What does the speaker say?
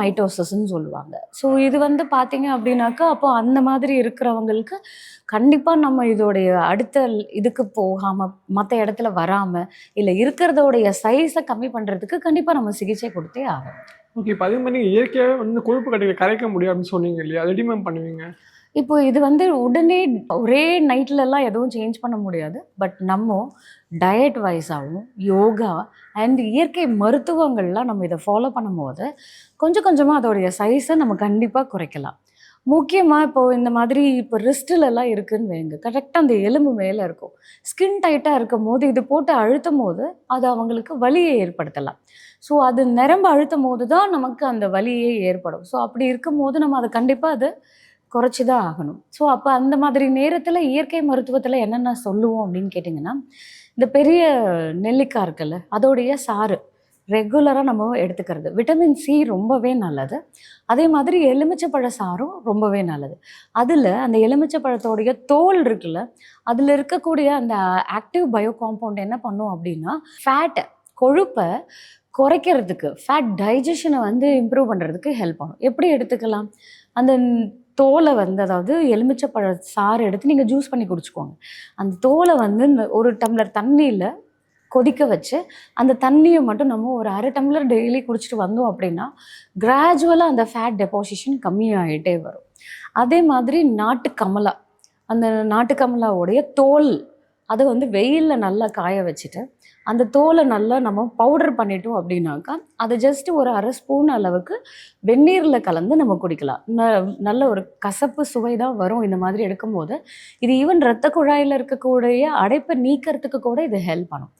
மைட்டோசிஸ்ன்னு சொல்லுவாங்க. ஸோ இது வந்து பார்த்தீங்க அப்படின்னாக்கா, அப்போ அந்த மாதிரி இருக்கிறவங்களுக்கு கண்டிப்பா நம்ம இதோடைய அடுத்த இதுக்கு போகாம, மத்த இடத்துல வராம, இல்ல இருக்கிறதோடைய சைஸ கம்மி பண்றதுக்கு கண்டிப்பா நம்ம சிகிச்சை குடுத்தே ஆகணும். ஓகே. இப்ப அதே மாரி நீங்க இயற்கையாவே வந்து கொழுப்பு கட்டிகள கரைக்க முடியும் அப்படின்னு சொன்னீங்க இல்லையா? அத எப்படி மேம் பண்ணுவீங்க? இப்போ இது வந்து உடனே ஒரே நைட்லலாம் எதுவும் சேஞ்ச் பண்ண முடியாது. பட் நம்ம டயட் வைஸாவும், யோகா அண்ட் இயற்கை மருத்துவங்கள்லாம் நம்ம இத ஃபாலோ பண்ணும்போது, கொஞ்சம் கொஞ்சமா அதோடைய சைஸ நம்ம கண்டிப்பா குறைக்கலாம். முக்கியமா இப்போ இந்த மாதிரி இப்போ ரிஸ்ட்லலாம் இருக்குன்னு வைங்க. கரெக்ட்டா அந்த எலும்பு மேல இருக்கும். ஸ்கின் டைட்டா இருக்கும்போது, இது போட்டு அழுத்தும்போது, அது அவங்களுக்கு வலியை ஏற்படுத்தலாம். ஸோ அது நிரம்ப அழுத்தும்போது தான் நமக்கு அந்த வலியே ஏற்படும். ஸோ அப்படி இருக்கும்போது நம்ம அத கண்டிப்பா குறைச்சு தான் ஆகணும். ஸோ அப்ப அந்த மாதிரி நேரத்தில இயற்கை மருத்துவத்தில என்னென்ன சொல்லுவோம் அப்படின்னு கேட்டிங்கன்னா, இந்த பெரிய நெல்லிக்கா இருக்குல்ல, அதோடைய சாறு ரெகுலரா நம்ம எடுத்துக்கிறது. விட்டமின் சி ரொம்பவே நல்லது. அதே மாதிரி எலுமிச்சை பழ சாறும் ரொம்பவே நல்லது. அதில அந்த எலுமிச்சை பழத்தோடைய தோல் இருக்குல்ல, அதில இருக்கக்கூடிய அந்த ஆக்டிவ் பயோ காம்பவுண்ட் என்ன பண்ணும் அப்படின்னா, கொழுப்ப குறைக்கிறதுக்கு, ஃபேட் டைஜஷன வந்து இம்ப்ரூவ் பண்றதுக்கு ஹெல்ப் பண்ணும். எப்படி எடுத்துக்கலாம்? அந்த தோல வந்து அதாவது எலுமிச்சை பழ சாறு எடுத்து நீங்க ஜூஸ் பண்ணி குடிச்சுக்கோங்க. அந்த தோல வந்து ஒரு டம்ளர் தண்ணீல கொதிக்க வச்சு, அந்த தண்ணிய மட்டும் நம்ம ஒரு 1/2 டம்ளர் டெய்லி குடிச்சிட்டு வந்தோம் அப்படின்னா, கிராஜுவலா அந்த ஃபேட் டெபாசிஷன் கம்மியாயிட்டே வரும். அதே மாதிரி நாட்டு கமலா, அந்த நாட்டு கமலாவுடைய தோல் அத வந்து வெயில்ல நல்லா காய வச்சுட்டு, அந்த தோல நல்லா நம்ம பவுடர் பண்ணிட்டோம் அப்படின்னாக்கா, அத ஜஸ்ட் ஒரு 1/2 ஸ்பூன் அளவுக்கு வெந்நீர்ல கலந்து நம்ம குடிக்கலாம். நல்ல ஒரு கசப்பு சுவை தான் வரும் இந்த மாதிரி எடுக்கும்போது. இது ஈவன் ரத்த குழாயில இருக்கக்கூடிய அடைப்ப நீக்கிறதுக்கு கூட இது ஹெல்ப் பண்ணும்.